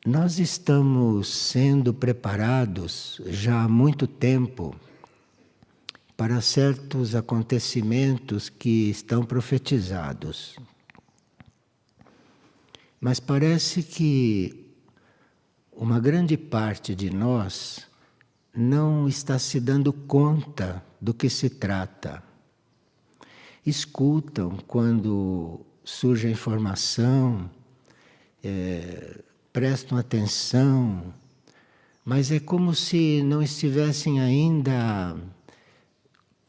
Nós estamos sendo preparados já há muito tempo para certos acontecimentos que estão profetizados. Mas parece que uma grande parte de nós não está se dando conta do que se trata. Escutam quando surge a informação, prestam atenção, mas é como se não estivessem ainda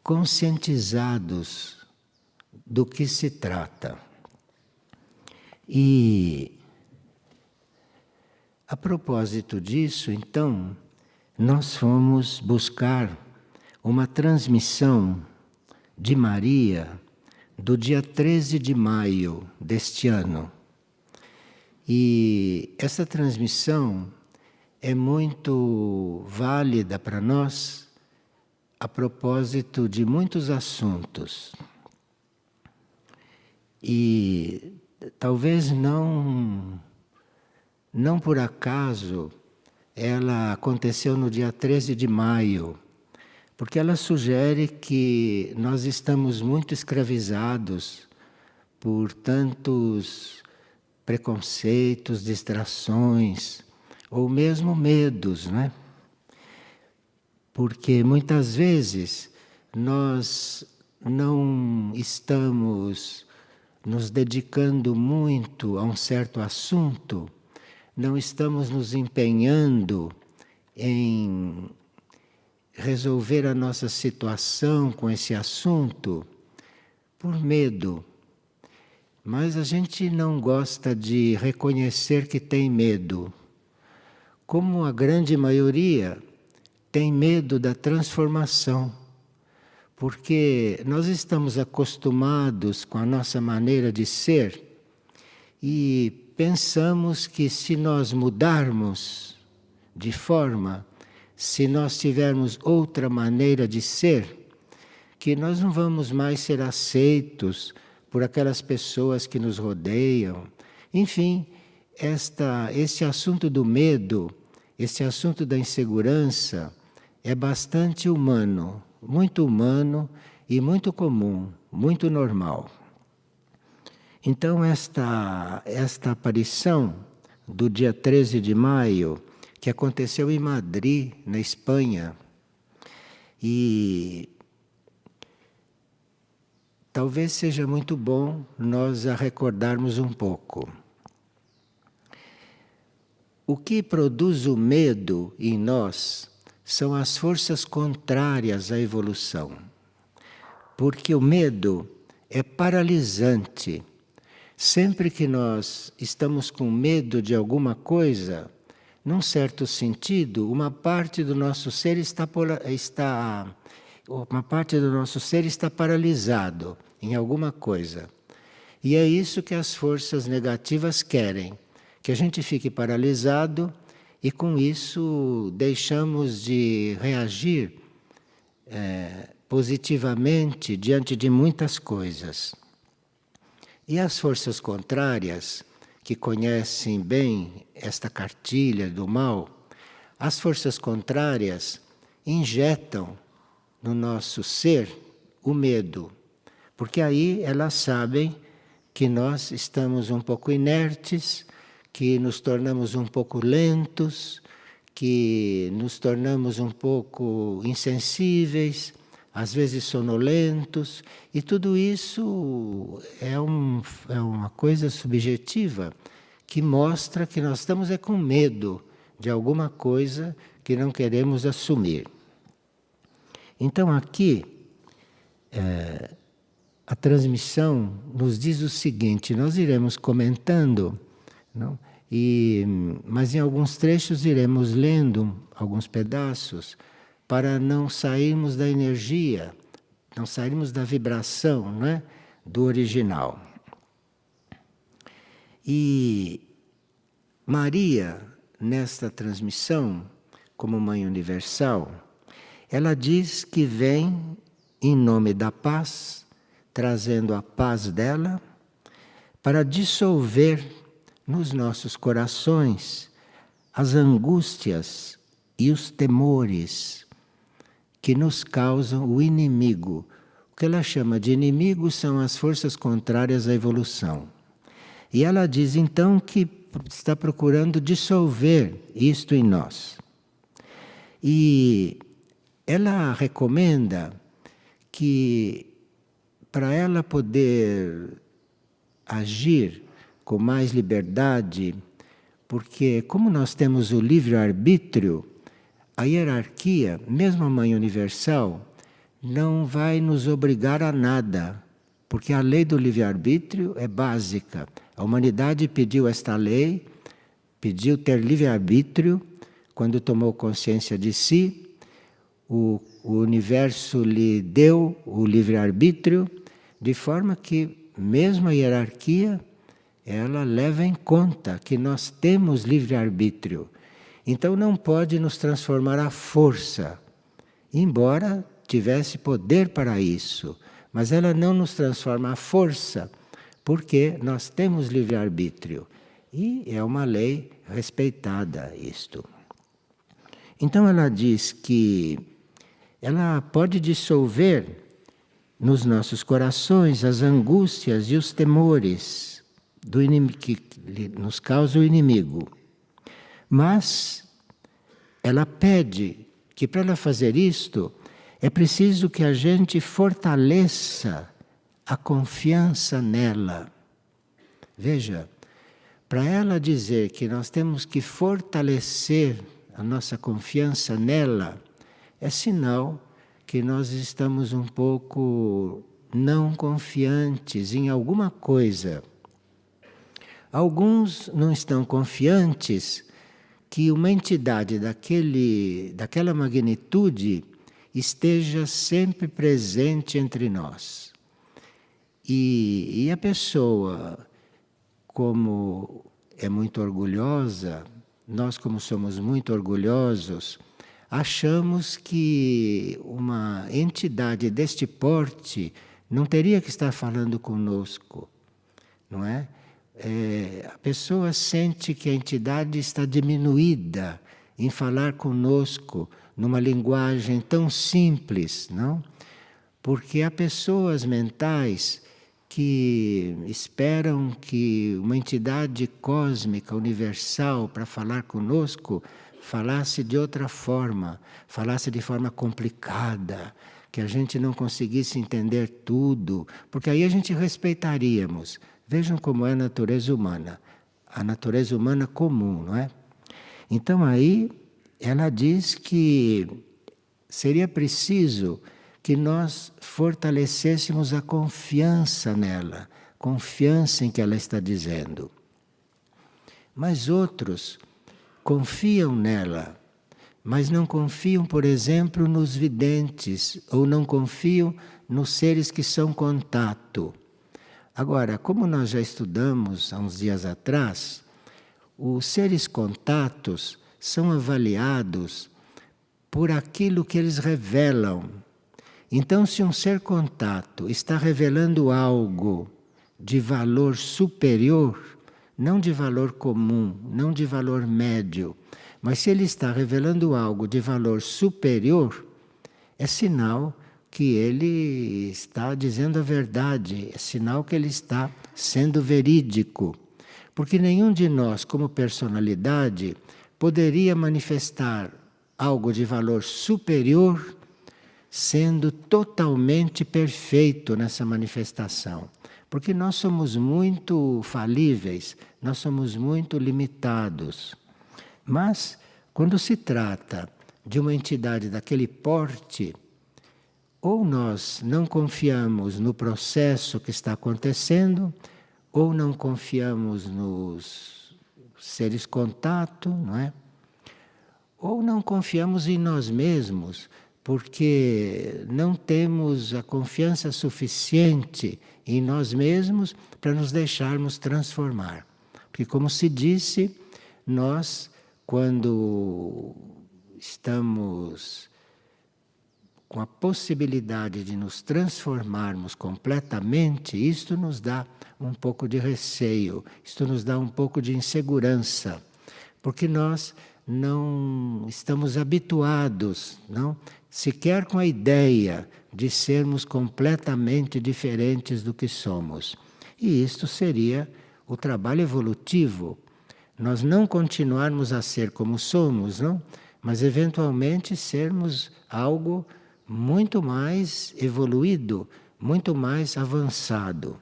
conscientizados do que se trata. E a propósito disso, então, nós fomos buscar uma transmissão de Maria do dia 13 de maio deste ano. E essa transmissão é muito válida para nós a propósito de muitos assuntos. E talvez não por acaso ela aconteceu no dia 13 de maio, porque ela sugere que nós estamos muito escravizados por tantos preconceitos, distrações, ou mesmo medos, né? Porque muitas vezes nós não estamos nos dedicando muito a um certo assunto, não estamos nos empenhando em resolver a nossa situação com esse assunto por medo. Mas a gente não gosta de reconhecer que tem medo. Como a grande maioria tem medo da transformação. Porque nós estamos acostumados com a nossa maneira de ser e pensamos que se nós mudarmos de forma, se nós tivermos outra maneira de ser, que nós não vamos mais ser aceitos por aquelas pessoas que nos rodeiam. Enfim, esse assunto do medo, esse assunto da insegurança é bastante humano e muito comum, muito normal. Então esta aparição do dia 13 de maio, que aconteceu em Madrid, na Espanha, e talvez seja muito bom nós a recordarmos um pouco. O que produz o medo em nós são as forças contrárias à evolução. Porque o medo é paralisante. Sempre que nós estamos com medo de alguma coisa, num certo sentido, uma parte do nosso ser está paralisado em alguma coisa. E é isso que as forças negativas querem, que a gente fique paralisado e com isso deixamos de reagir positivamente diante de muitas coisas. E as forças contrárias, que conhecem bem esta cartilha do mal, as forças contrárias injetam no nosso ser o medo, porque aí elas sabem que nós estamos um pouco inertes, que nos tornamos um pouco lentos, que nos tornamos um pouco insensíveis, às vezes sonolentos, e tudo isso é uma coisa subjetiva que mostra que nós estamos com medo de alguma coisa que não queremos assumir. Então aqui a transmissão nos diz o seguinte, nós iremos comentando, não? Mas em alguns trechos iremos lendo alguns pedaços, para não sairmos da energia, não sairmos da vibração, né, do original. E Maria, nesta transmissão, como Mãe Universal, ela diz que vem em nome da paz, trazendo a paz dela, para dissolver nos nossos corações as angústias e os temores que nos causam o inimigo. O que ela chama de inimigo são as forças contrárias à evolução. E ela diz então que está procurando dissolver isto em nós. E ela recomenda que para ela poder agir com mais liberdade, porque como nós temos o livre-arbítrio, a hierarquia, mesmo a Mãe Universal, não vai nos obrigar a nada, porque a lei do livre-arbítrio é básica. A humanidade pediu esta lei, pediu ter livre-arbítrio, quando tomou consciência de si, o universo lhe deu o livre-arbítrio, de forma que mesmo a hierarquia, ela leva em conta que nós temos livre-arbítrio. Então não pode nos transformar à força, embora tivesse poder para isso. Mas ela não nos transforma à força, porque nós temos livre-arbítrio. E é uma lei respeitada isto. Então ela diz que ela pode dissolver nos nossos corações as angústias e os temores do inimigo, que nos causa o inimigo. Mas ela pede que para ela fazer isto, é preciso que a gente fortaleça a confiança nela. Veja, para ela dizer que nós temos que fortalecer a nossa confiança nela, é sinal que nós estamos um pouco não confiantes em alguma coisa. Alguns não estão confiantes que uma entidade daquela magnitude esteja sempre presente entre nós. E a pessoa, como é muito orgulhosa, nós como somos muito orgulhosos, achamos que uma entidade deste porte não teria que estar falando conosco, não é? A pessoa sente que a entidade está diminuída em falar conosco numa linguagem tão simples, não? Porque há pessoas mentais que esperam que uma entidade cósmica, universal, para falar conosco, falasse de outra forma, falasse de forma complicada, que a gente não conseguisse entender tudo, porque aí a gente respeitaríamos. Vejam como é a natureza humana comum, não é? Então aí ela diz que seria preciso que nós fortalecêssemos a confiança nela, confiança em que ela está dizendo. Mas outros confiam nela, mas não confiam, por exemplo, nos videntes, ou não confiam nos seres que são contato. Agora, como nós já estudamos há uns dias atrás, os seres contatos são avaliados por aquilo que eles revelam. Então, se um ser contato está revelando algo de valor superior, não de valor comum, não de valor médio, mas se ele está revelando algo de valor superior, é sinal que ele está dizendo a verdade, é sinal que ele está sendo verídico. Porque nenhum de nós, como personalidade, poderia manifestar algo de valor superior sendo totalmente perfeito nessa manifestação. Porque nós somos muito falíveis, nós somos muito limitados. Mas, quando se trata de uma entidade daquele porte, ou nós não confiamos no processo que está acontecendo, ou não confiamos nos seres contato, não é? Ou não confiamos em nós mesmos, porque não temos a confiança suficiente em nós mesmos para nos deixarmos transformar. Porque, como se disse, nós, quando estamos com a possibilidade de nos transformarmos completamente, isto nos dá um pouco de receio, isto nos dá um pouco de insegurança, porque nós não estamos habituados, não, sequer com a ideia de sermos completamente diferentes do que somos. E isto seria o trabalho evolutivo. Nós não continuarmos a ser como somos, não? Mas eventualmente sermos algo muito mais evoluído, muito mais avançado.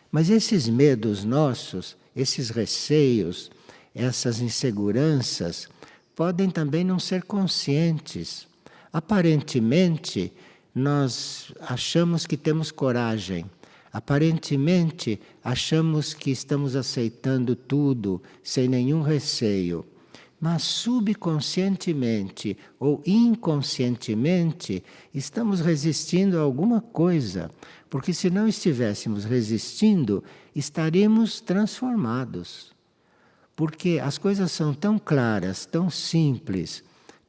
Mas esses medos nossos, esses receios, essas inseguranças, podem também não ser conscientes. Aparentemente, nós achamos que temos coragem. Aparentemente, achamos que estamos aceitando tudo sem nenhum receio. Mas subconscientemente ou inconscientemente, estamos resistindo a alguma coisa. Porque se não estivéssemos resistindo, estaríamos transformados. Porque as coisas são tão claras, tão simples,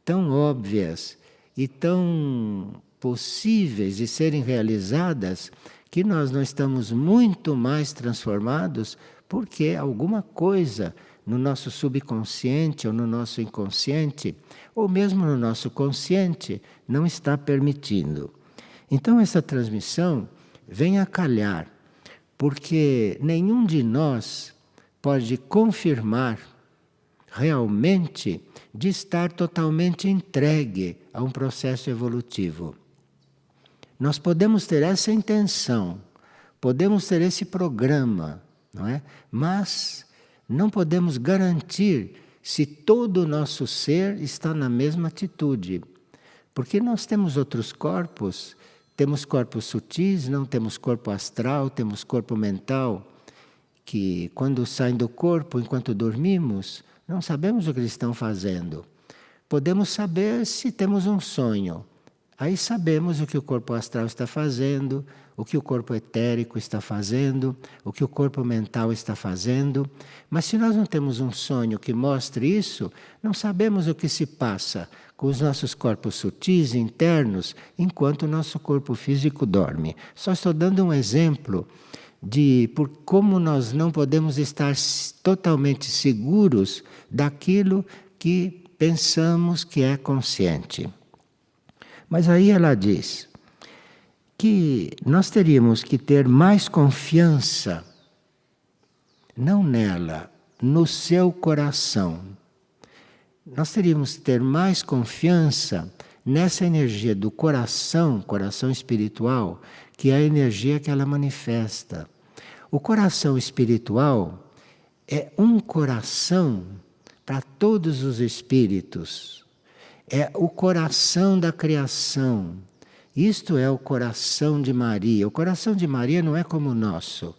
tão óbvias e tão possíveis de serem realizadas, que nós não estamos muito mais transformados porque alguma coisa no nosso subconsciente ou no nosso inconsciente, ou mesmo no nosso consciente, não está permitindo. Então essa transmissão vem a calhar, porque nenhum de nós pode confirmar realmente de estar totalmente entregue a um processo evolutivo. Nós podemos ter essa intenção, podemos ter esse programa, não é? Mas não podemos garantir se todo o nosso ser está na mesma atitude. Porque nós temos outros corpos, temos corpos sutis, não temos corpo astral, temos corpo mental, que quando saem do corpo, enquanto dormimos, não sabemos o que eles estão fazendo. Podemos saber se temos um sonho. Aí sabemos o que o corpo astral está fazendo, o que o corpo etérico está fazendo, o que o corpo mental está fazendo. Mas se nós não temos um sonho que mostre isso, não sabemos o que se passa com os nossos corpos sutis internos enquanto o nosso corpo físico dorme. Só estou dando um exemplo de por como nós não podemos estar totalmente seguros daquilo que pensamos que é consciente. Mas aí ela diz que nós teríamos que ter mais confiança, não nela, no seu coração. Nós teríamos que ter mais confiança nessa energia do coração, coração espiritual, que é a energia que ela manifesta. O coração espiritual é um coração para todos os espíritos. É o coração da criação. Isto é o coração de Maria. O coração de Maria não é como o nosso.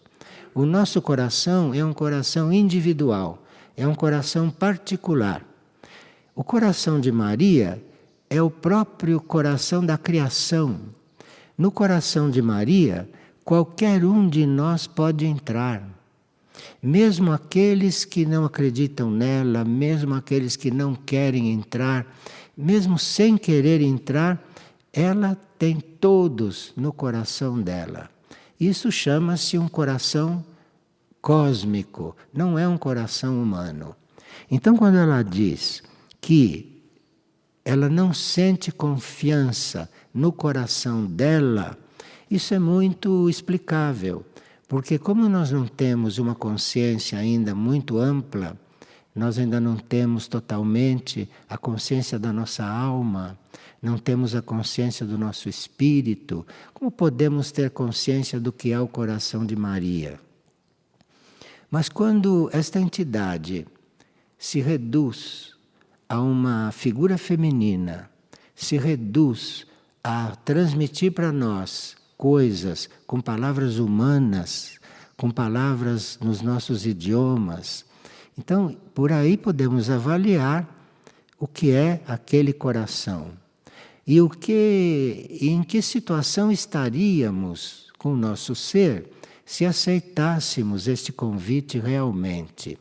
O nosso coração é um coração individual, é um coração particular. O coração de Maria é o próprio coração da criação. No coração de Maria, qualquer um de nós pode entrar. Mesmo aqueles que não acreditam nela, mesmo aqueles que não querem entrar, mesmo sem querer entrar, ela tem todos no coração dela. Isso chama-se um coração cósmico, não é um coração humano. Então, quando ela diz que ela não sente confiança no coração dela, isso é muito explicável, porque como nós não temos uma consciência ainda muito ampla, nós ainda não temos totalmente a consciência da nossa alma, não temos a consciência do nosso espírito. Como podemos ter consciência do que é o coração de Maria? Mas quando esta entidade se reduz a uma figura feminina, se reduz a transmitir para nós coisas com palavras humanas, com palavras nos nossos idiomas, então, por aí podemos avaliar o que é aquele coração e em que situação estaríamos com o nosso ser se aceitássemos este convite realmente.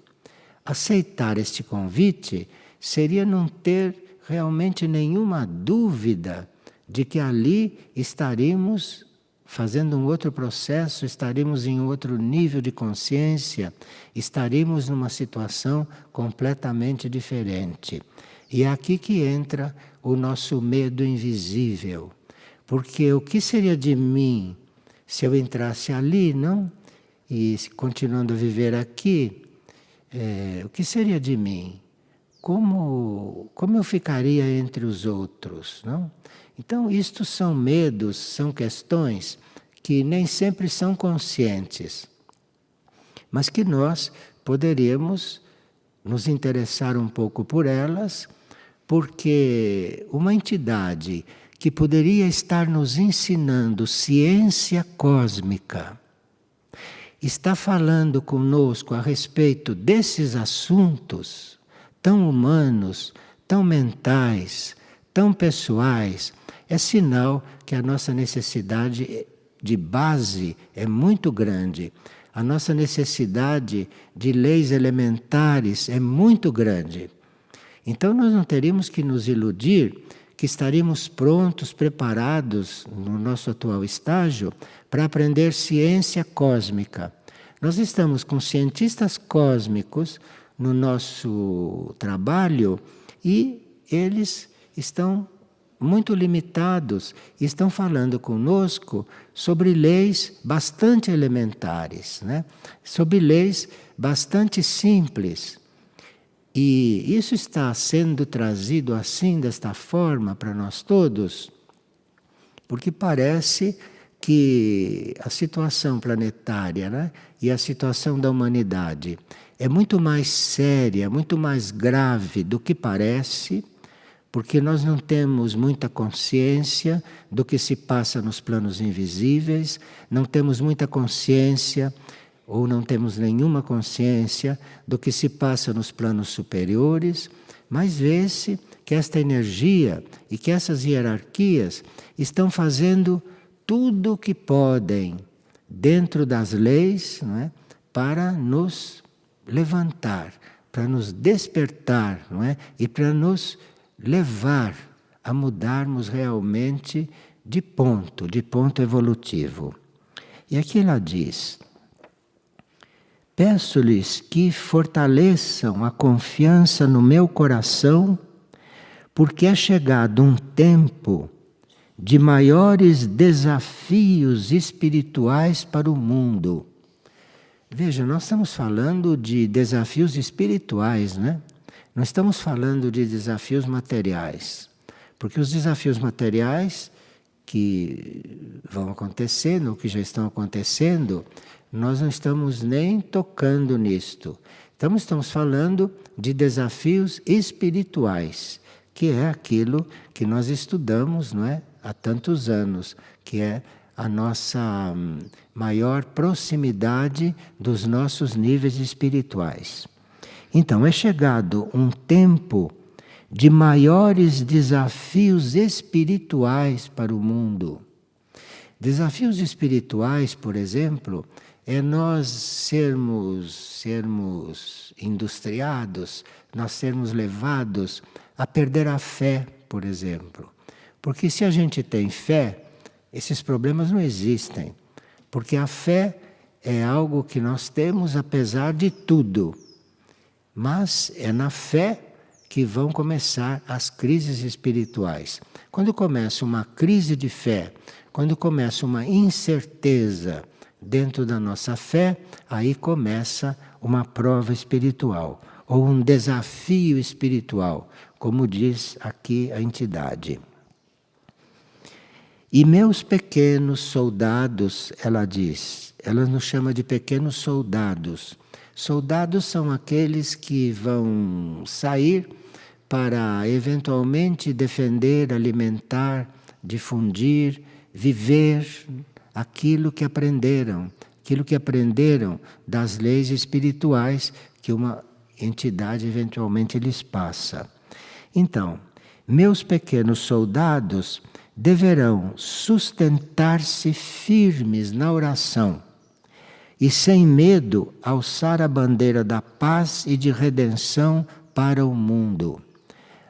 Aceitar este convite seria não ter realmente nenhuma dúvida de que ali estaríamos fazendo um outro processo, estaremos em outro nível de consciência, estaremos numa situação completamente diferente. E é aqui que entra o nosso medo invisível. Porque o que seria de mim se eu entrasse ali, não? E continuando a viver aqui, o que seria de mim? Como eu ficaria entre os outros, não? Então, isto são medos, são questões que nem sempre são conscientes, mas que nós poderíamos nos interessar um pouco por elas, porque uma entidade que poderia estar nos ensinando ciência cósmica está falando conosco a respeito desses assuntos tão humanos, tão mentais, tão pessoais, é sinal que a nossa necessidade de base é muito grande. A nossa necessidade de leis elementares é muito grande. Então nós não teríamos que nos iludir que estaríamos prontos, preparados no nosso atual estágio para aprender ciência cósmica. Nós estamos com cientistas cósmicos no nosso trabalho e eles estão muito limitados, estão falando conosco sobre leis bastante elementares, né? Sobre leis bastante simples. E isso está sendo trazido assim, desta forma, para nós todos, porque parece que a situação planetária, né, e a situação da humanidade é muito mais séria, muito mais grave do que parece, porque nós não temos muita consciência do que se passa nos planos invisíveis, não temos muita consciência ou não temos nenhuma consciência do que se passa nos planos superiores, mas vê-se que esta energia e que essas hierarquias estão fazendo tudo o que podem dentro das leis, não é, para nos levantar, para nos despertar, não é, e para nos levar a mudarmos realmente de ponto evolutivo. E aqui ela diz: peço-lhes que fortaleçam a confiança no meu coração, porque é chegado um tempo de maiores desafios espirituais para o mundo. Veja, nós estamos falando de desafios espirituais, né? Não estamos falando de desafios materiais, porque os desafios materiais que vão acontecendo, ou que já estão acontecendo, nós não estamos nem tocando nisto. Então estamos falando de desafios espirituais, que é aquilo que nós estudamos, não é, há tantos anos, que é a nossa maior proximidade dos nossos níveis espirituais. Então, é chegado um tempo de maiores desafios espirituais para o mundo. Desafios espirituais, por exemplo, é nós sermos industriados, nós sermos levados a perder a fé, por exemplo. Porque se a gente tem fé, esses problemas não existem. Porque a fé é algo que nós temos apesar de tudo. Mas é na fé que vão começar as crises espirituais. Quando começa uma crise de fé, quando começa uma incerteza dentro da nossa fé, aí começa uma prova espiritual, ou um desafio espiritual, como diz aqui a entidade. E meus pequenos soldados, ela diz, ela nos chama de pequenos soldados. Soldados são aqueles que vão sair para eventualmente defender, alimentar, difundir, viver aquilo que aprenderam das leis espirituais que uma entidade eventualmente lhes passa. Então, meus pequenos soldados deverão sustentar-se firmes na oração e sem medo alçar a bandeira da paz e de redenção para o mundo.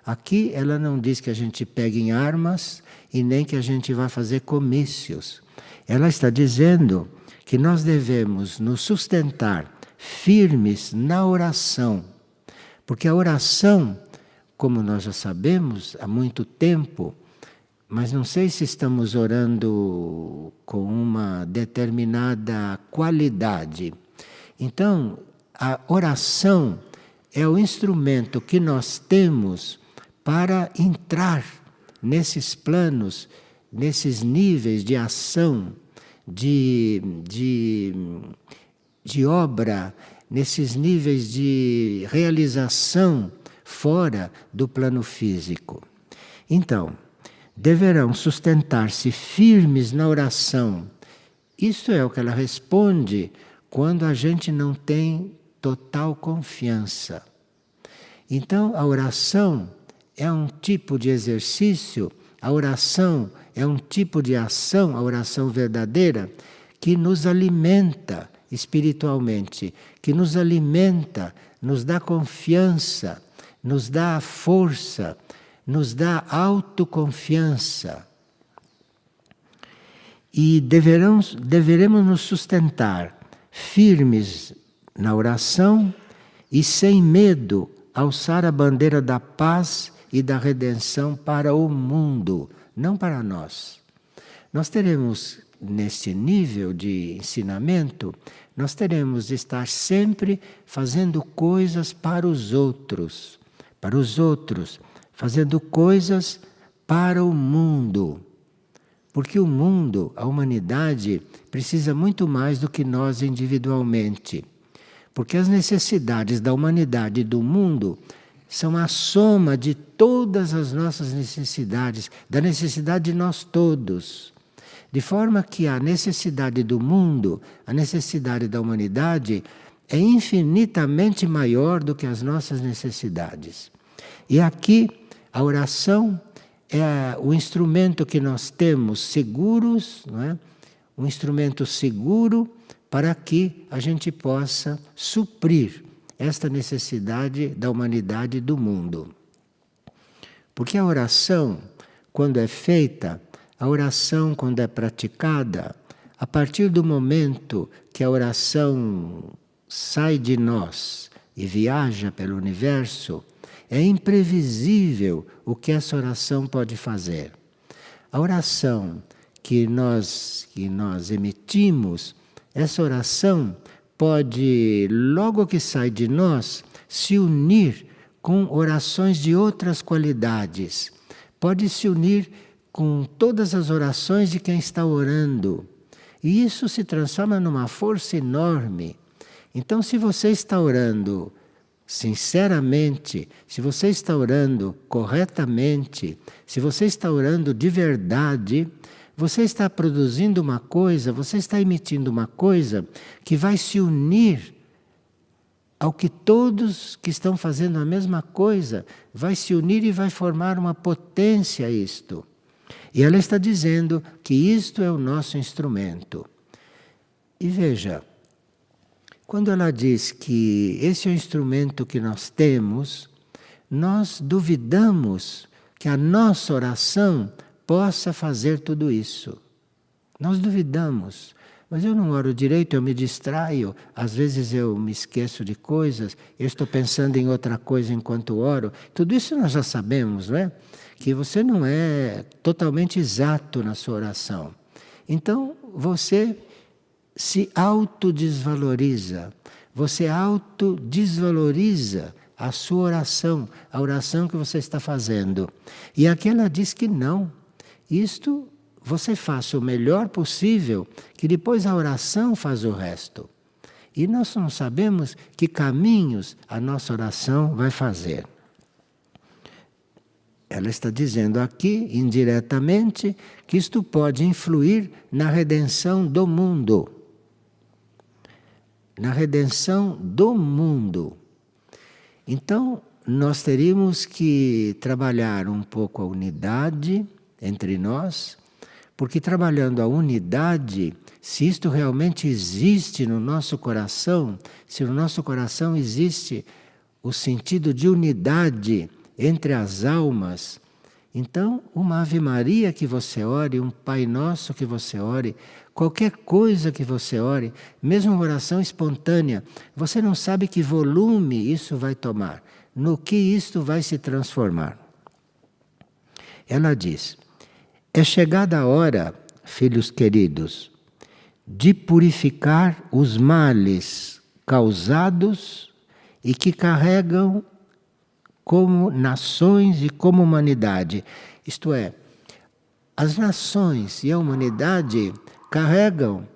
Aqui ela não diz que a gente pegue em armas e nem que a gente vá fazer comícios. Ela está dizendo que nós devemos nos sustentar firmes na oração. Porque a oração, como nós já sabemos há muito tempo, mas não sei se estamos orando com uma determinada qualidade. Então, a oração é o instrumento que nós temos para entrar nesses planos, nesses níveis de ação, de obra, nesses níveis de realização fora do plano físico. Então, deverão sustentar-se firmes na oração. Isto é o que ela responde quando a gente não tem total confiança. Então, a oração é um tipo de exercício, a oração é um tipo de ação, a oração verdadeira, que nos alimenta espiritualmente, que nos alimenta, nos dá confiança, nos dá força, nos dá autoconfiança. E deveremos nos sustentar firmes na oração e sem medo alçar a bandeira da paz e da redenção para o mundo, não para nós. Nós teremos, neste nível de ensinamento, nós teremos de estar sempre fazendo coisas para os outros, fazendo coisas para o mundo. Porque o mundo, a humanidade, precisa muito mais do que nós individualmente. Porque as necessidades da humanidade e do mundo são a soma de todas as nossas necessidades, da necessidade de nós todos. De forma que a necessidade do mundo, a necessidade da humanidade, é infinitamente maior do que as nossas necessidades. E aqui a oração é o instrumento que nós temos seguros, não é? Um instrumento seguro para que a gente possa suprir esta necessidade da humanidade e do mundo. Porque a oração, quando é feita, a oração, quando é praticada, a partir do momento que a oração sai de nós e viaja pelo universo, é imprevisível o que essa oração pode fazer. A oração que nós emitimos, essa oração pode, logo que sai de nós, se unir com orações de outras qualidades. Pode se unir com todas as orações de quem está orando. E isso se transforma numa força enorme. Então, se você está orando sinceramente, se você está orando corretamente, se você está orando de verdade, você está produzindo uma coisa, você está emitindo uma coisa que vai se unir ao que todos que estão fazendo a mesma coisa, vai se unir e vai formar uma potência isto. E ela está dizendo que isto é o nosso instrumento. E veja, quando ela diz que esse é o instrumento que nós temos, nós duvidamos que a nossa oração possa fazer tudo isso. Nós duvidamos. Mas eu não oro direito, eu me distraio, às vezes eu me esqueço de coisas, eu estou pensando em outra coisa enquanto oro. Tudo isso nós já sabemos, não é? Que você não é totalmente exato na sua oração. Então, você se autodesvaloriza, você autodesvaloriza a sua oração, a oração que você está fazendo. E aqui ela diz que não. Isto você faça o melhor possível, que depois a oração faz o resto. E nós não sabemos que caminhos a nossa oração vai fazer. Ela está dizendo aqui, indiretamente, que isto pode influir na redenção do mundo. Na redenção do mundo. Então, nós teríamos que trabalhar um pouco a unidade entre nós, porque trabalhando a unidade, se isto realmente existe no nosso coração, se no nosso coração existe o sentido de unidade entre as almas. Então, uma Ave Maria que você ore, um Pai Nosso que você ore, qualquer coisa que você ore, mesmo uma oração espontânea, você não sabe que volume isso vai tomar, no que isto vai se transformar. Ela diz: é chegada a hora, filhos queridos, de purificar os males causados e que carregam como nações e como humanidade. Isto é, as nações e a humanidade carregam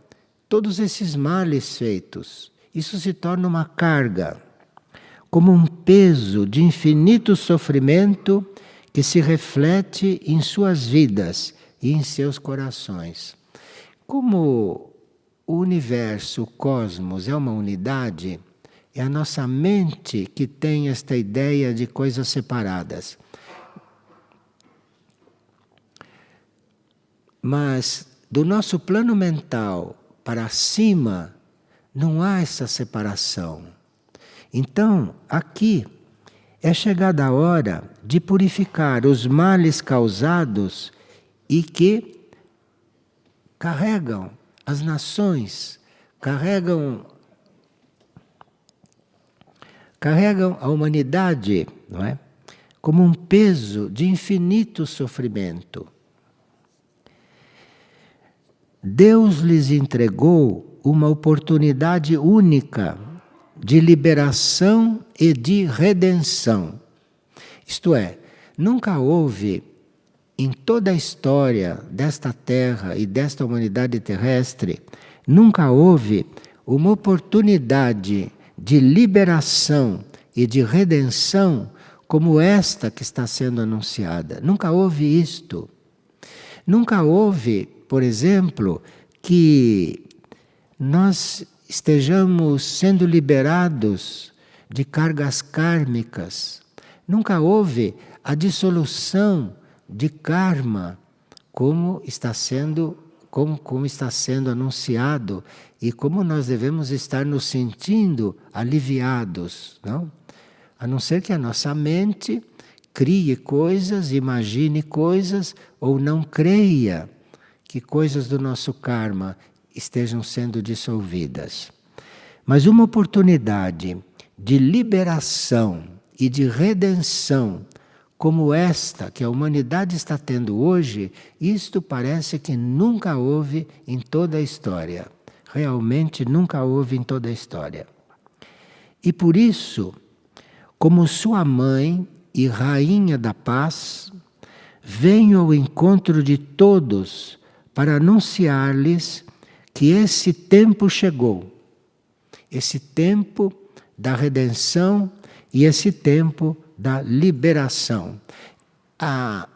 todos esses males feitos. Isso se torna uma carga, como um peso de infinito sofrimento que se reflete em suas vidas e em seus corações. Como o universo, o cosmos é uma unidade, é a nossa mente que tem esta ideia de coisas separadas. Mas do nosso plano mental para cima não há essa separação. Então, aqui é chegada a hora de purificar os males causados e que carregam as nações, carregam a humanidade, não é? Como um peso de infinito sofrimento. Deus lhes entregou uma oportunidade única de liberação e de redenção. Isto é, nunca houve em toda a história desta Terra e desta humanidade terrestre, nunca houve uma oportunidade de liberação e de redenção como esta que está sendo anunciada. Nunca houve isto. Nunca houve, por exemplo, que nós estejamos sendo liberados de cargas kármicas. Nunca houve a dissolução de karma como está sendo anunciado e como nós devemos estar nos sentindo aliviados, não? A não ser que a nossa mente crie coisas, imagine coisas ou não creia que coisas do nosso karma estejam sendo dissolvidas. Mas uma oportunidade de liberação e de redenção como esta que a humanidade está tendo hoje, isto parece que nunca houve em toda a história. Realmente nunca houve em toda a história. E por isso, como sua mãe e rainha da paz, venho ao encontro de todos para anunciar-lhes que esse tempo chegou. Esse tempo da redenção e esse tempo da liberação. A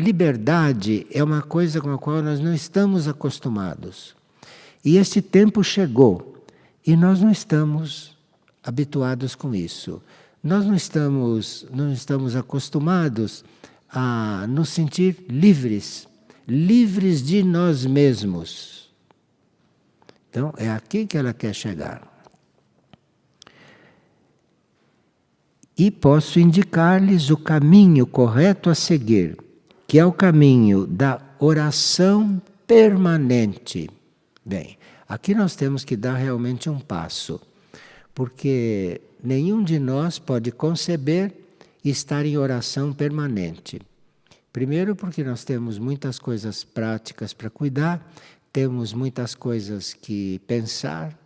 liberdade é uma coisa com a qual nós não estamos acostumados. E esse tempo chegou e nós não estamos habituados com isso. Nós não estamos acostumados a nos sentir livres, livres de nós mesmos. Então, é aqui que ela quer chegar. E posso indicar-lhes o caminho correto a seguir, que é o caminho da oração permanente. Bem, aqui nós temos que dar realmente um passo, porque nenhum de nós pode conceber estar em oração permanente. Primeiro, porque nós temos muitas coisas práticas para cuidar, temos muitas coisas que pensar.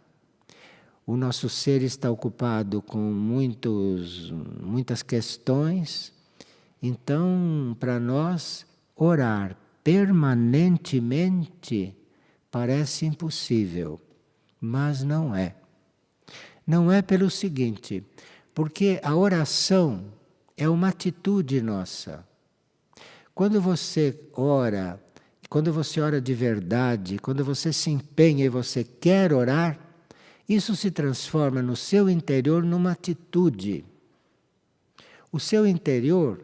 O nosso ser está ocupado com muitas questões. Então, para nós, orar permanentemente parece impossível, mas não é. Não é pelo seguinte, porque a oração é uma atitude nossa. Quando você ora de verdade, quando você se empenha e você quer orar, isso se transforma no seu interior numa atitude. O seu interior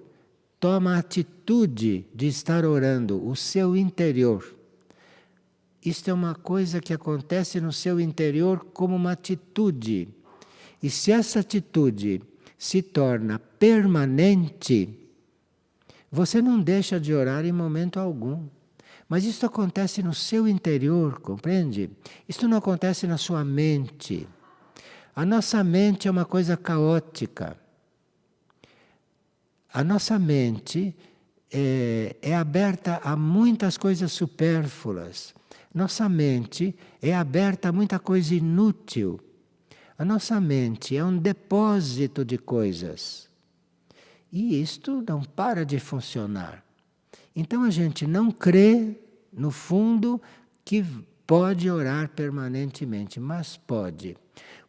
toma a atitude de estar orando, o seu interior. Isto é uma coisa que acontece no seu interior como uma atitude. E se essa atitude se torna permanente, Você não deixa de orar em momento algum. Mas isso acontece no seu interior, compreende? Isso não acontece na sua mente. A nossa mente é uma coisa caótica. A nossa mente é aberta a muitas coisas supérfluas. Nossa mente é aberta a muita coisa inútil. A nossa mente é um depósito de coisas. E isto não para de funcionar. Então a gente não crê, no fundo, que pode orar permanentemente, mas pode.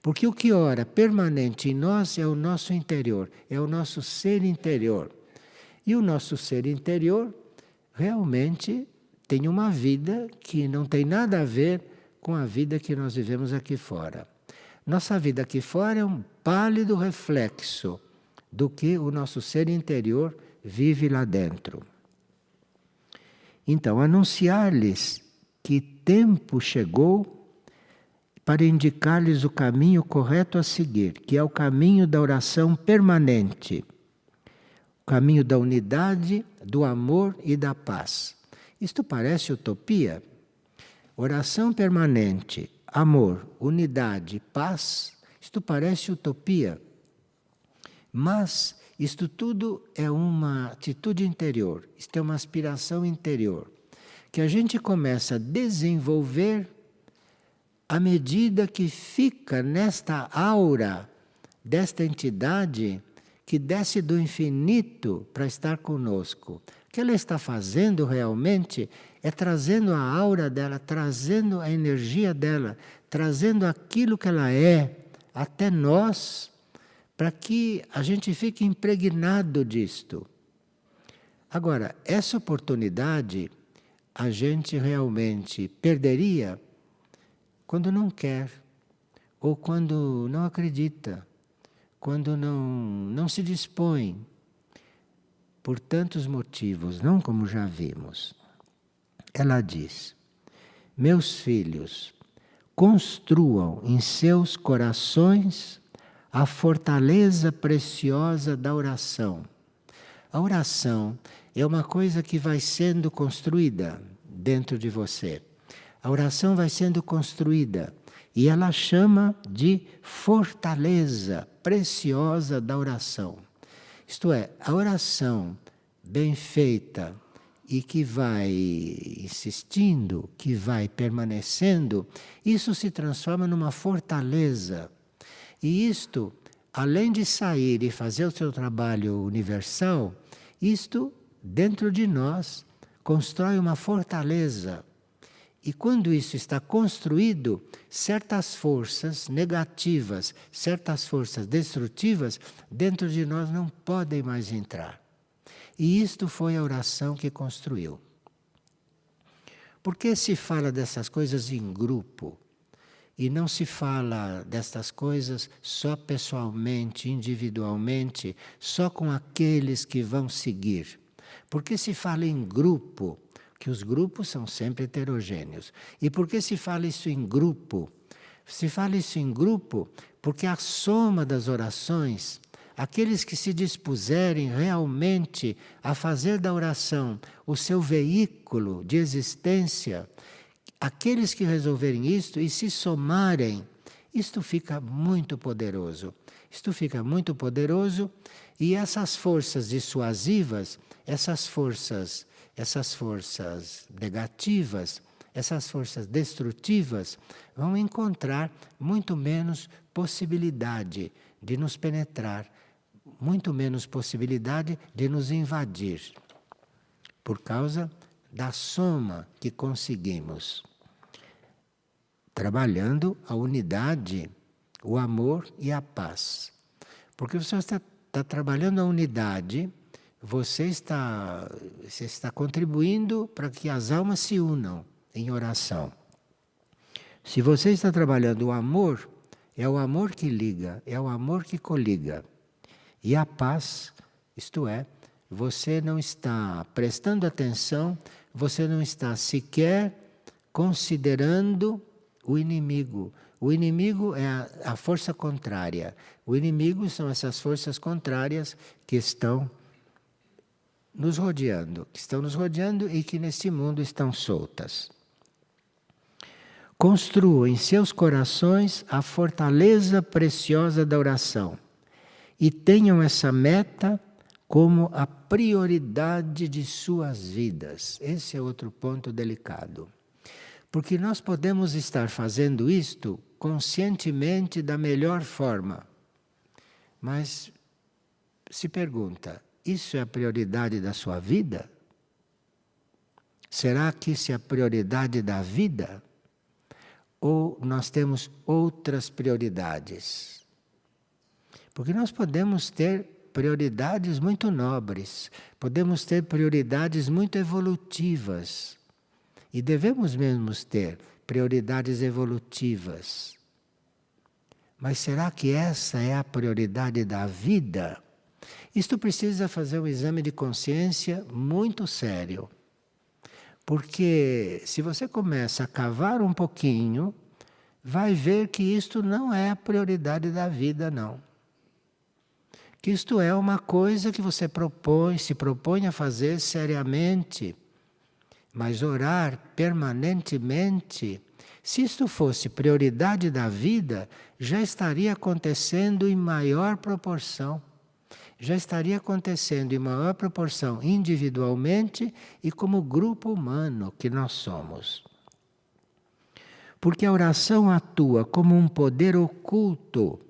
Porque o que ora permanente em nós é o nosso interior, é o nosso ser interior. E o nosso ser interior realmente tem uma vida que não tem nada a ver com a vida que nós vivemos aqui fora. Nossa vida aqui fora é um pálido reflexo do que o nosso ser interior vive lá dentro. Então, anunciar-lhes que tempo chegou para indicar-lhes o caminho correto a seguir, que é o caminho da oração permanente, o caminho da unidade, do amor e da paz. Isto parece utopia? Oração permanente, amor, unidade, paz, isto parece utopia. Mas isto tudo é uma atitude interior, isto é uma aspiração interior, que a gente começa a desenvolver à medida que fica nesta aura desta entidade que desce do infinito para estar conosco. O que ela está fazendo realmente é trazendo a aura dela, trazendo a energia dela, trazendo aquilo que ela é até nós, para que a gente fique impregnado disto. Agora, essa oportunidade a gente realmente perderia quando não quer, ou quando não acredita, quando não se dispõe, por tantos motivos, não como já vimos. Ela diz: meus filhos, construam em seus corações a fortaleza preciosa da oração. A oração é uma coisa que vai sendo construída dentro de você. A oração vai sendo construída e ela chama de fortaleza preciosa da oração. Isto é, a oração bem feita e que vai insistindo, que vai permanecendo, isso se transforma numa fortaleza. E isto, além de sair e fazer o seu trabalho universal, isto, dentro de nós, constrói uma fortaleza. E quando isso está construído, certas forças negativas, certas forças destrutivas, dentro de nós não podem mais entrar. E isto foi a oração que construiu. Por que se fala dessas coisas em grupo? E não se fala destas coisas só pessoalmente, individualmente, só com aqueles que vão seguir. Porque se fala em grupo, que os grupos são sempre heterogêneos. E por que se fala isso em grupo? Se fala isso em grupo porque a soma das orações, aqueles que se dispuserem realmente a fazer da oração o seu veículo de existência, aqueles que resolverem isto e se somarem, isto fica muito poderoso. Isto fica muito poderoso e essas forças dissuasivas, essas forças negativas, essas forças destrutivas, vão encontrar muito menos possibilidade de nos penetrar, muito menos possibilidade de nos invadir, por causa da soma que conseguimos, trabalhando a unidade, o amor e a paz. Porque você está trabalhando a unidade, você está contribuindo para que as almas se unam em oração. Se você está trabalhando o amor, é o amor que liga, é o amor que coliga. E a paz, isto é, você não está prestando atenção, você não está sequer considerando o inimigo. O inimigo é a força contrária. O inimigo são essas forças contrárias que estão nos rodeando, que estão nos rodeando e que neste mundo estão soltas. Construam em seus corações a fortaleza preciosa da oração e tenham essa meta como a prioridade de suas vidas. Esse é outro ponto delicado. Porque nós podemos estar fazendo isto conscientemente da melhor forma. Mas se pergunta, isso é a prioridade da sua vida? Será que isso é a prioridade da vida? Ou nós temos outras prioridades? Porque nós podemos ter prioridades muito nobres, podemos ter prioridades muito evolutivas. E devemos mesmo ter prioridades evolutivas. Mas será que essa é a prioridade da vida? Isto precisa fazer um exame de consciência muito sério. Porque se você começa a cavar um pouquinho, vai ver que isto não é a prioridade da vida, não. Que isto é uma coisa que você se propõe a fazer seriamente. Mas orar permanentemente, se isto fosse prioridade da vida, já estaria acontecendo em maior proporção. Já estaria acontecendo em maior proporção individualmente e como grupo humano que nós somos. Porque a oração atua como um poder oculto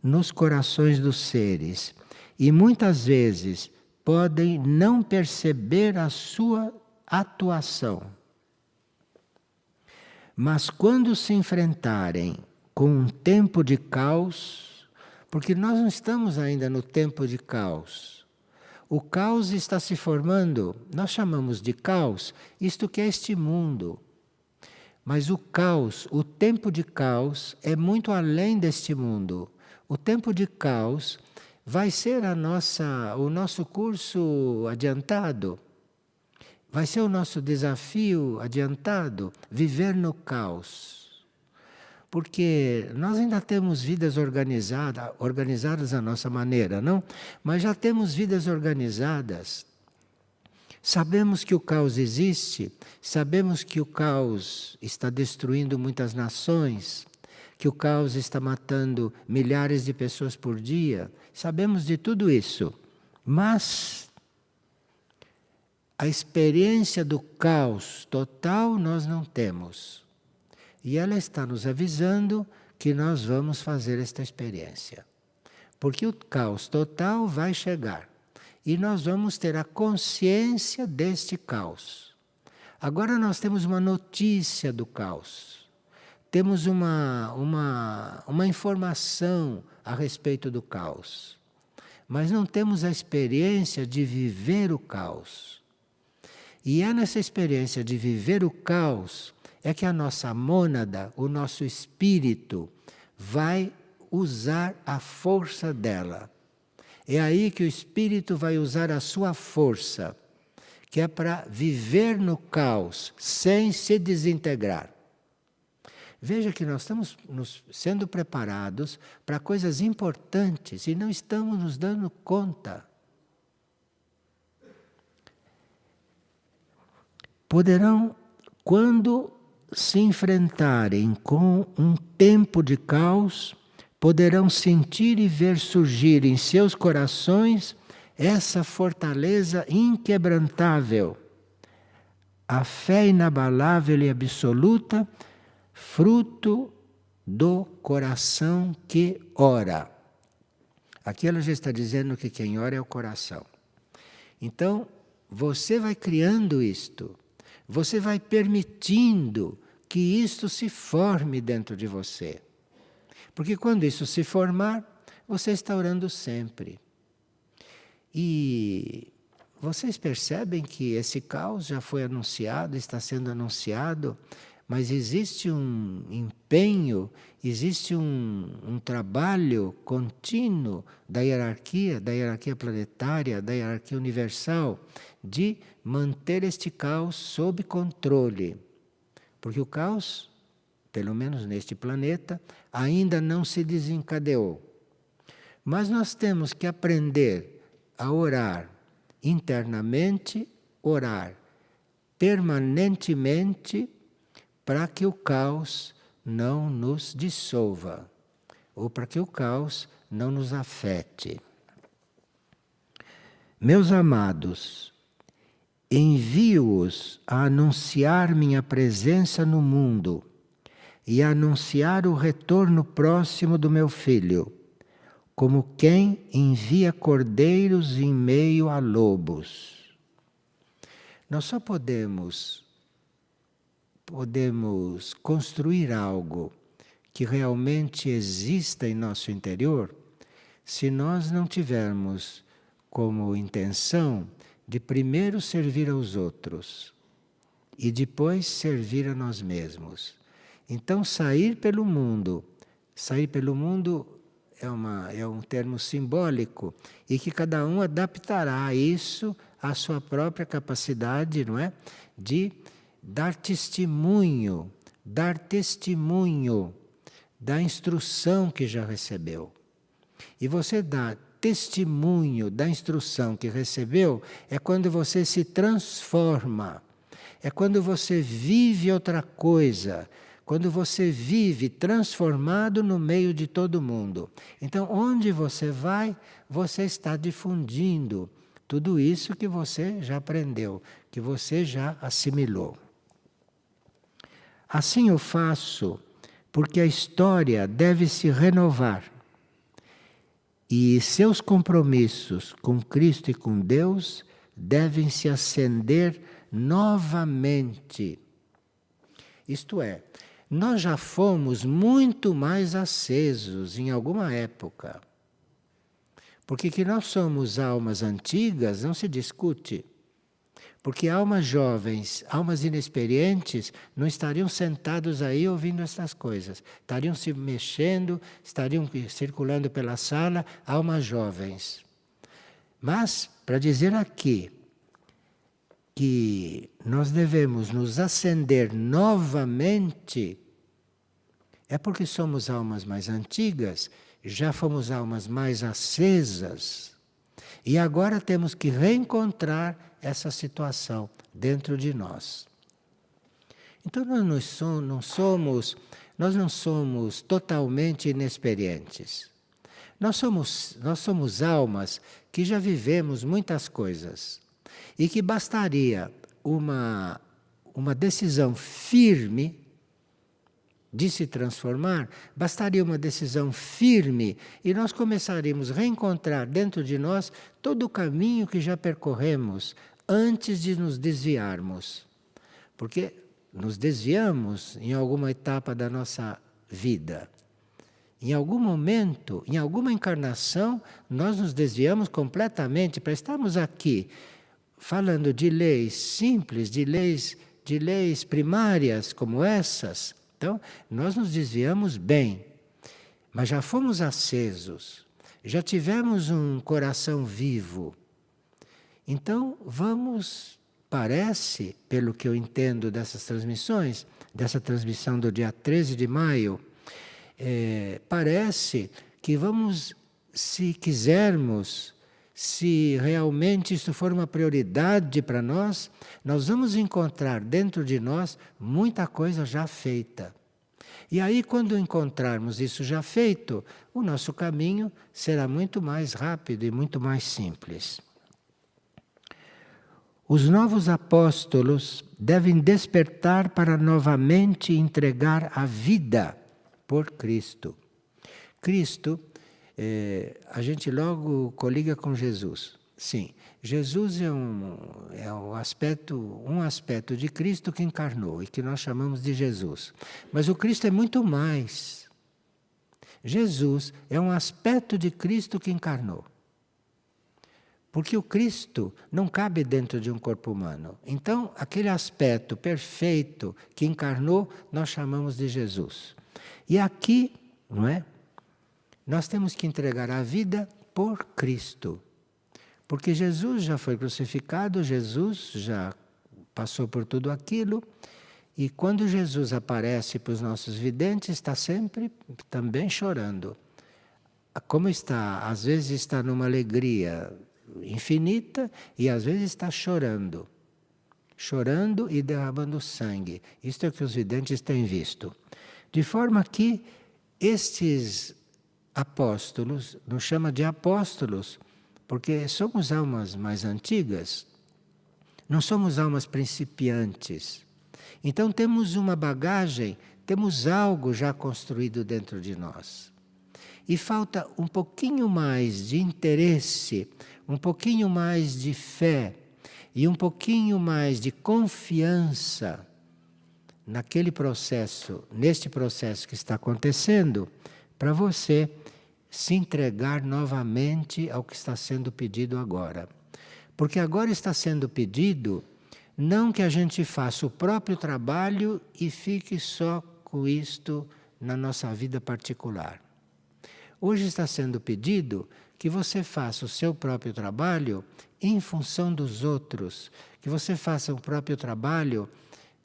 nos corações dos seres e muitas vezes podem não perceber a sua atuação. Mas quando se enfrentarem com um tempo de caos, porque nós não estamos ainda no tempo de caos. O caos está se formando, nós chamamos de caos, isto que é este mundo. Mas o caos, o tempo de caos é muito além deste mundo. O tempo de caos vai ser o nosso curso adiantado. Vai ser o nosso desafio adiantado, viver no caos. Porque nós ainda temos vidas organizadas à nossa maneira, não? Mas já temos vidas organizadas. Sabemos que o caos existe, sabemos que o caos está destruindo muitas nações, que o caos está matando milhares de pessoas por dia. Sabemos de tudo isso. Mas a experiência do caos total nós não temos. E ela está nos avisando que nós vamos fazer esta experiência. Porque o caos total vai chegar. E nós vamos ter a consciência deste caos. Agora nós temos uma notícia do caos. Temos uma informação a respeito do caos. Mas não temos a experiência de viver o caos. E é nessa experiência de viver o caos é que a nossa mônada, o nosso espírito, vai usar a força dela. É aí que o espírito vai usar a sua força, que é para viver no caos sem se desintegrar. Veja que nós estamos sendo preparados para coisas importantes e não estamos nos dando conta. Poderão, quando se enfrentarem com um tempo de caos, poderão sentir e ver surgir em seus corações essa fortaleza inquebrantável, a fé inabalável e absoluta, fruto do coração que ora. Aqui ela já está dizendo que quem ora é o coração. Então, você vai criando isto. Você vai permitindo que isto se forme dentro de você. Porque quando isso se formar, você está orando sempre. E vocês percebem que esse caos já foi anunciado, está sendo anunciado, mas existe um empenho, existe um trabalho contínuo da hierarquia planetária, da hierarquia universal, de manter este caos sob controle. Porque o caos, pelo menos neste planeta, ainda não se desencadeou. Mas nós temos que aprender a orar internamente orar permanentemente para que o caos não nos dissolva, ou para que o caos não nos afete. Meus amados, envio-os a anunciar minha presença no mundo e a anunciar o retorno próximo do meu Filho, como quem envia cordeiros em meio a lobos. Nós só podemos construir algo que realmente exista em nosso interior se nós não tivermos como intenção de primeiro servir aos outros e depois servir a nós mesmos. Então, sair pelo mundo é um termo simbólico e que cada um adaptará isso à sua própria capacidade, não é? De dar testemunho da instrução que já recebeu. E você dá testemunho da instrução que recebeu é quando você se transforma, é quando você vive outra coisa, quando você vive transformado no meio de todo mundo. Então, onde você vai, você está difundindo tudo isso que você já aprendeu, que você já assimilou. Assim eu faço porque a história deve se renovar. E seus compromissos com Cristo e com Deus devem se acender novamente. Isto é, nós já fomos muito mais acesos em alguma época. Porque que nós somos almas antigas não se discute. Porque almas jovens, almas inexperientes, não estariam sentados aí ouvindo essas coisas. Estariam se mexendo, estariam circulando pela sala, almas jovens. Mas, para dizer aqui que nós devemos nos acender novamente, é porque somos almas mais antigas, já fomos almas mais acesas, e agora temos que reencontrar essa situação dentro de nós. Então nós não somos totalmente inexperientes. Nós somos almas que já vivemos muitas coisas e que bastaria uma decisão firme de se transformar, bastaria uma decisão firme e nós começaríamos a reencontrar dentro de nós todo o caminho que já percorremos antes de nos desviarmos. Porque nos desviamos em alguma etapa da nossa vida. Em algum momento, em alguma encarnação, nós nos desviamos completamente para estarmos aqui falando de leis simples, de leis primárias como essas. Então, nós nos desviamos bem, mas já fomos acesos, já tivemos um coração vivo. Então, parece, pelo que eu entendo dessas transmissões, dessa transmissão do dia 13 de maio, parece que vamos, se quisermos, se realmente isso for uma prioridade para nós vamos encontrar dentro de nós muita coisa já feita. E aí, quando encontrarmos isso já feito, o nosso caminho será muito mais rápido e muito mais simples. Os novos apóstolos devem despertar para novamente entregar a vida por Cristo. Cristo, a gente logo coliga com Jesus. Sim, Jesus é um aspecto de Cristo que encarnou e que nós chamamos de Jesus. Mas o Cristo é muito mais. Jesus é um aspecto de Cristo que encarnou. Porque o Cristo não cabe dentro de um corpo humano. Então, aquele aspecto perfeito que encarnou, nós chamamos de Jesus. E aqui, não é? Nós temos que entregar a vida por Cristo. Porque Jesus já foi crucificado, Jesus já passou por tudo aquilo. E quando Jesus aparece para os nossos videntes, está sempre também chorando. Como está, às vezes está numa alegria infinita e às vezes está chorando. Chorando e derramando sangue. Isto é o que os videntes têm visto. De forma que estes apóstolos, nos chama de apóstolos, porque somos almas mais antigas, não somos almas principiantes. Então temos uma bagagem, temos algo já construído dentro de nós. E falta um pouquinho mais de interesse, um pouquinho mais de fé e um pouquinho mais de confiança naquele processo, neste processo que está acontecendo, para você se entregar novamente ao que está sendo pedido agora. Porque agora está sendo pedido não que a gente faça o próprio trabalho e fique só com isto na nossa vida particular. Hoje está sendo pedido que você faça o seu próprio trabalho em função dos outros, que você faça o próprio trabalho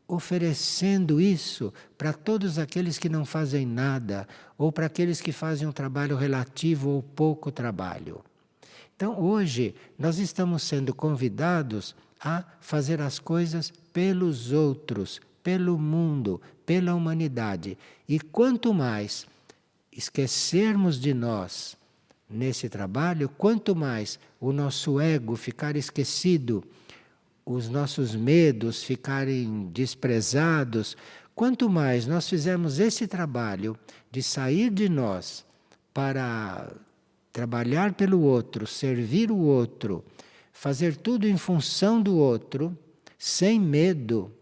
oferecendo isso para todos aqueles que não fazem nada, ou para aqueles que fazem um trabalho relativo ou pouco trabalho. Então, hoje, nós estamos sendo convidados a fazer as coisas pelos outros, pelo mundo, pela humanidade. E quanto mais esquecermos de nós nesse trabalho, quanto mais o nosso ego ficar esquecido, os nossos medos ficarem desprezados, quanto mais nós fizermos esse trabalho de sair de nós para trabalhar pelo outro, servir o outro, fazer tudo em função do outro, sem medo,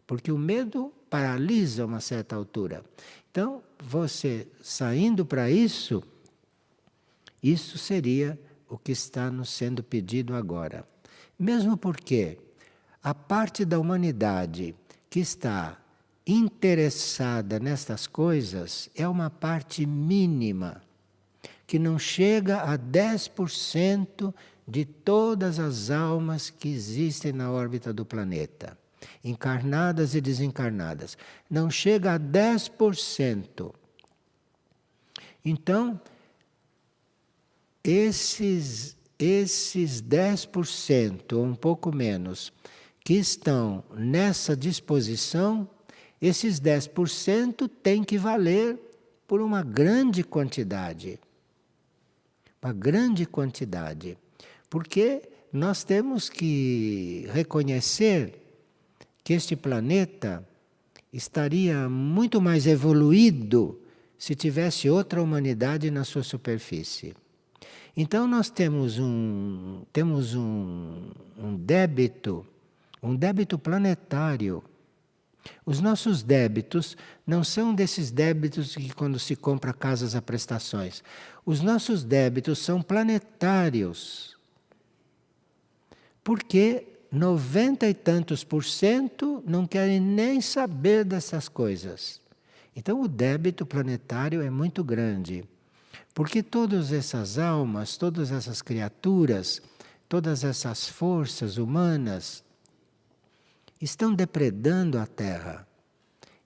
porque o medo paralisa a uma certa altura. Então, você saindo para isso, isso seria o que está nos sendo pedido agora. Mesmo porque a parte da humanidade que está interessada nestas coisas é uma parte mínima, que não chega a 10% de todas as almas que existem na órbita do planeta, encarnadas e desencarnadas. Não chega a 10%. Então, esses 10%, ou um pouco menos, que estão nessa disposição, esses 10% têm que valer por uma grande quantidade. Uma grande quantidade. Porque nós temos que reconhecer que este planeta estaria muito mais evoluído se tivesse outra humanidade na sua superfície. Então nós temos um débito planetário. Os nossos débitos não são desses débitos que quando se compra casas a prestações. Os nossos débitos são planetários. Porque 90 e tantos % não querem nem saber dessas coisas. Então o débito planetário é muito grande. Porque todas essas almas, todas essas criaturas, todas essas forças humanas estão depredando a Terra.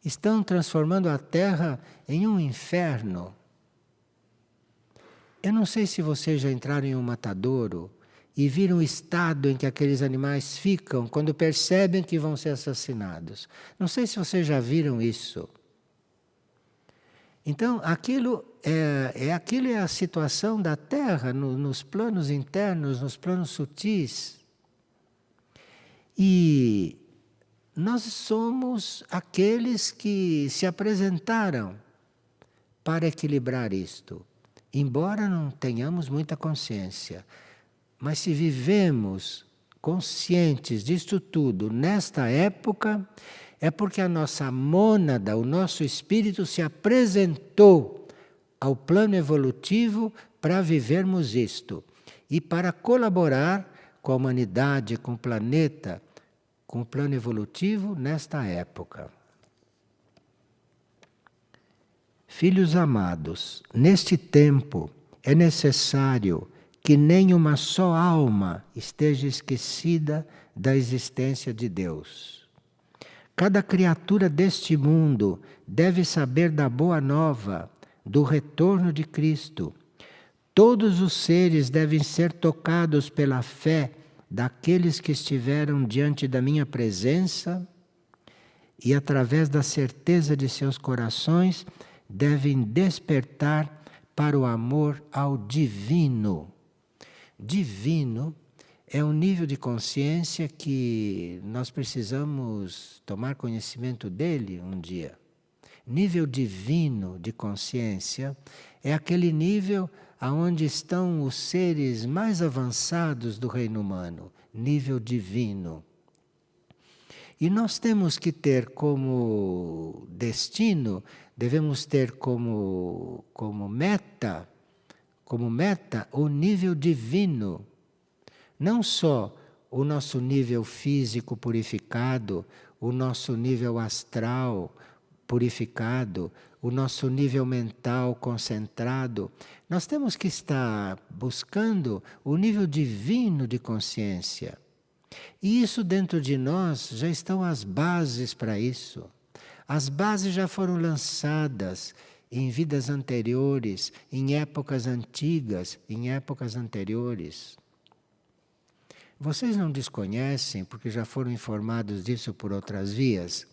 Estão transformando a Terra em um inferno. Eu não sei se vocês já entraram em um matadouro e viram o estado em que aqueles animais ficam quando percebem que vão ser assassinados. Não sei se vocês já viram isso. Então, aquilo é a situação da Terra nos planos internos, nos planos sutis. E nós somos aqueles que se apresentaram para equilibrar isto. Embora não tenhamos muita consciência, mas se vivemos conscientes disto tudo nesta época, é porque a nossa mônada, o nosso espírito se apresentou ao plano evolutivo para vivermos isto e para colaborar com a humanidade, com o planeta, com o plano evolutivo nesta época. Filhos amados, neste tempo é necessário que nem uma só alma esteja esquecida da existência de Deus. Cada criatura deste mundo deve saber da boa nova, do retorno de Cristo, Todos os seres devem ser tocados pela fé daqueles que estiveram diante da minha presença e, através da certeza de seus corações, devem despertar para o amor ao divino. Divino é um nível de consciência que nós precisamos tomar conhecimento dele um dia. Nível divino de consciência é aquele nível aonde estão os seres mais avançados do reino humano, nível divino. E nós temos que ter como destino, devemos ter como meta o nível divino. Não só o nosso nível físico purificado, o nosso nível astral purificado, o nosso nível mental concentrado. Nós temos que estar buscando o nível divino de consciência. E isso dentro de nós já estão as bases para isso. As bases já foram lançadas em vidas anteriores, em épocas antigas, em épocas anteriores. Vocês não desconhecem, porque já foram informados disso por outras vias,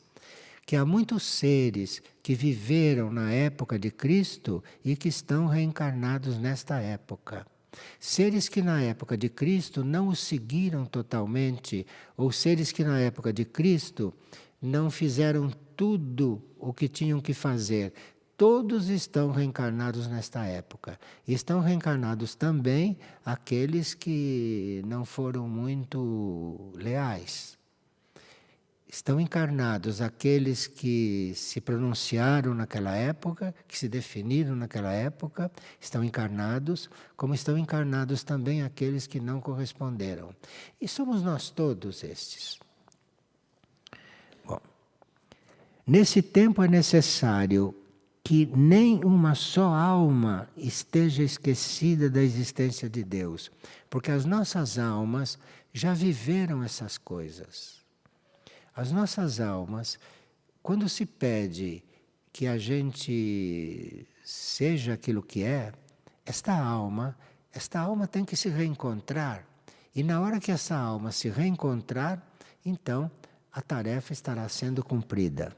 que há muitos seres que viveram na época de Cristo e que estão reencarnados nesta época. Seres que na época de Cristo não o seguiram totalmente, ou seres que na época de Cristo não fizeram tudo o que tinham que fazer. Todos estão reencarnados nesta época. Estão reencarnados também aqueles que não foram muito leais. Estão encarnados aqueles que se pronunciaram naquela época, que se definiram naquela época, estão encarnados, como estão encarnados também aqueles que não corresponderam. E somos nós todos estes. Bom, nesse tempo é necessário que nem uma só alma esteja esquecida da existência de Deus, porque as nossas almas já viveram essas coisas. As nossas almas, quando se pede que a gente seja aquilo que é, esta alma tem que se reencontrar. E na hora que essa alma se reencontrar, então a tarefa estará sendo cumprida.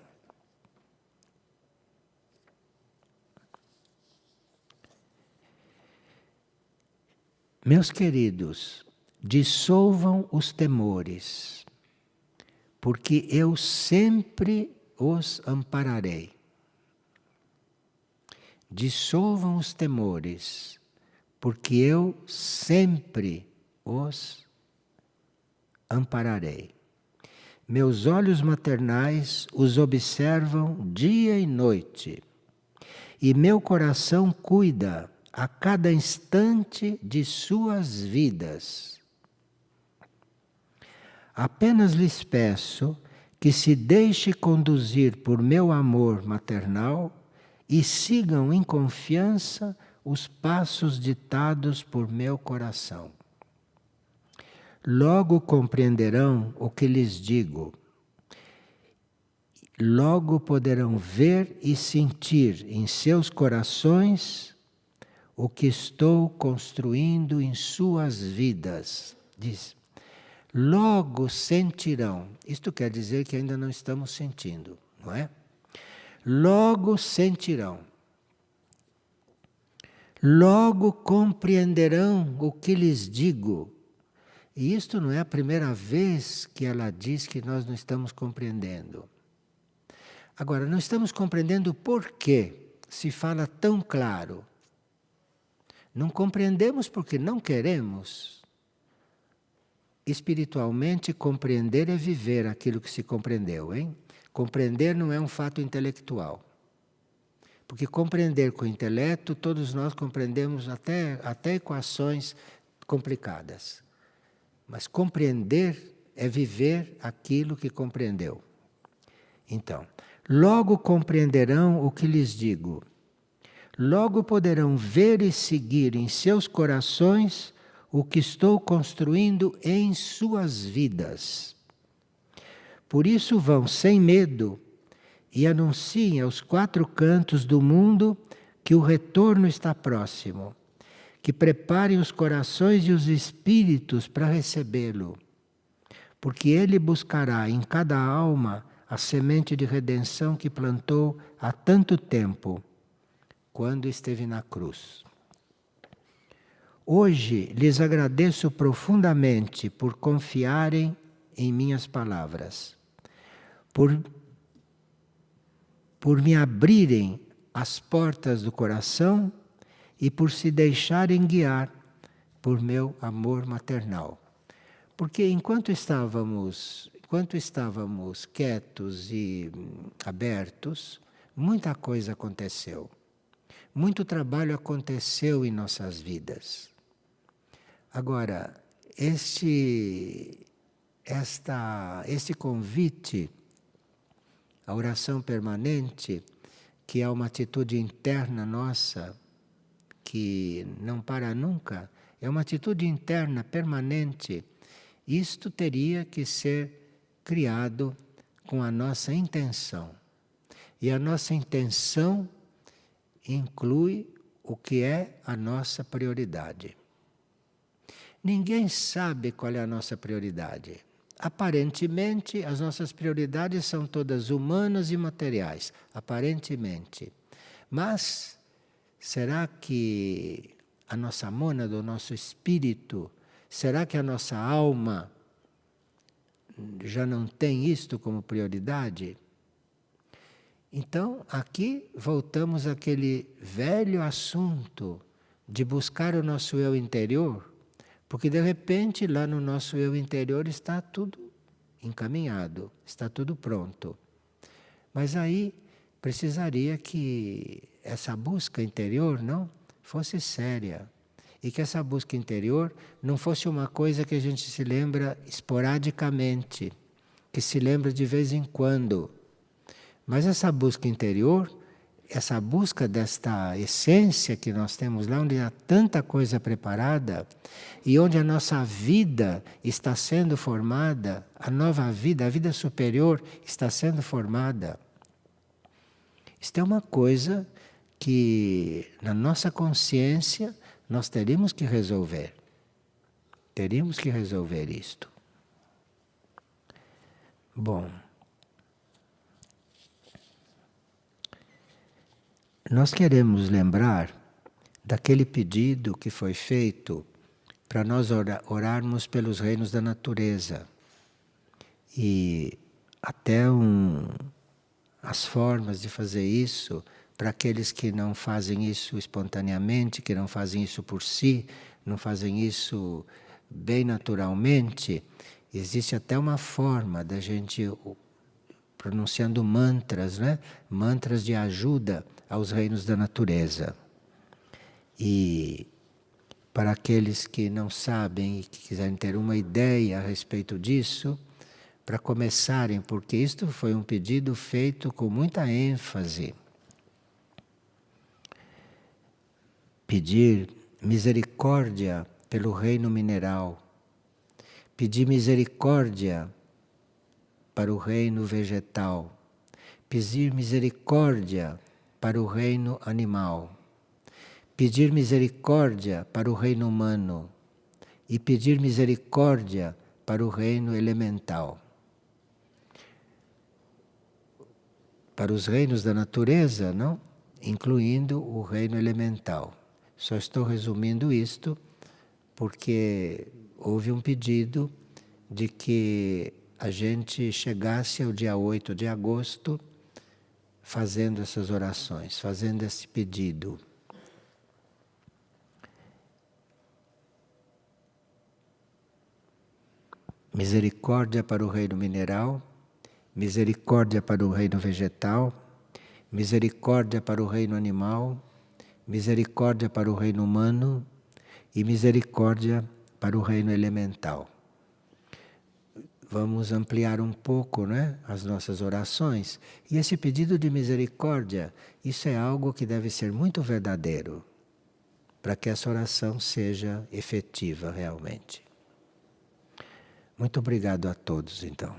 Meus queridos, dissolvam os temores, porque eu sempre os ampararei. Dissolvam os temores, porque eu sempre os ampararei. Meus olhos maternais os observam dia e noite, e meu coração cuida a cada instante de suas vidas. Apenas lhes peço que se deixe conduzir por meu amor maternal e sigam em confiança os passos ditados por meu coração. Logo compreenderão o que lhes digo. Logo poderão ver e sentir em seus corações o que estou construindo em suas vidas. Diz. Logo sentirão. Isto quer dizer que ainda não estamos sentindo, não é? Logo sentirão. Logo compreenderão o que lhes digo. E isto não é a primeira vez que ela diz que nós não estamos compreendendo. Agora, não estamos compreendendo por que se fala tão claro. Não compreendemos porque não queremos. Espiritualmente, compreender é viver aquilo que se compreendeu, hein? Compreender não é um fato intelectual. Porque compreender com o intelecto, todos nós compreendemos até equações complicadas. Mas compreender é viver aquilo que compreendeu. Então, logo compreenderão o que lhes digo. Logo poderão ver e seguir em seus corações o que estou construindo em suas vidas. Por isso vão sem medo e anunciem aos quatro cantos do mundo que o retorno está próximo, que preparem os corações e os espíritos para recebê-lo, porque ele buscará em cada alma a semente de redenção que plantou há tanto tempo, quando esteve na cruz. Hoje lhes agradeço profundamente por confiarem em minhas palavras, por me abrirem as portas do coração e por se deixarem guiar por meu amor maternal. Porque enquanto estávamos quietos e abertos, muita coisa aconteceu. Muito trabalho aconteceu em nossas vidas. Agora, este convite à oração permanente, que é uma atitude interna nossa, que não para nunca, é uma atitude interna permanente. Isto teria que ser criado com a nossa intenção. E a nossa intenção inclui o que é a nossa prioridade. Ninguém sabe qual é a nossa prioridade. Aparentemente, as nossas prioridades são todas humanas e materiais. Aparentemente. Mas, será que a nossa mônada, o nosso espírito, será que a nossa alma já não tem isto como prioridade? Então, aqui voltamos àquele velho assunto de buscar o nosso eu interior, porque de repente lá no nosso eu interior está tudo encaminhado, está tudo pronto. Mas aí precisaria que essa busca interior não fosse séria. E que essa busca interior não fosse uma coisa que a gente se lembra esporadicamente, que se lembra de vez em quando. Mas essa busca interior, essa busca desta essência que nós temos lá, onde há tanta coisa preparada e onde a nossa vida está sendo formada, a nova vida, a vida superior está sendo formada. Isto é uma coisa que na nossa consciência nós teríamos que resolver. Teríamos que resolver isto. Bom, nós queremos lembrar daquele pedido que foi feito para nós orarmos pelos reinos da natureza. E até as formas de fazer isso, para aqueles que não fazem isso espontaneamente, que não fazem isso por si, não fazem isso bem naturalmente, existe até uma forma da gente pronunciando mantras, né? Mantras de ajuda aos reinos da natureza. E para aqueles que não sabem e que quiserem ter uma ideia a respeito disso, para começarem, porque isto foi um pedido feito com muita ênfase. Pedir misericórdia pelo reino mineral, pedir misericórdia para o reino vegetal, pedir misericórdia para o reino animal, pedir misericórdia para o reino humano e pedir misericórdia para o reino elemental. Para os reinos da natureza, não? Incluindo o reino elemental. Só estou resumindo isto porque houve um pedido de que a gente chegasse ao dia 8 de agosto fazendo essas orações, fazendo esse pedido. Misericórdia para o reino mineral, misericórdia para o reino vegetal, misericórdia para o reino animal, misericórdia para o reino humano e misericórdia para o reino elemental. Vamos ampliar um pouco, né, as nossas orações. E esse pedido de misericórdia, isso é algo que deve ser muito verdadeiro, para que essa oração seja efetiva realmente. Muito obrigado a todos, então.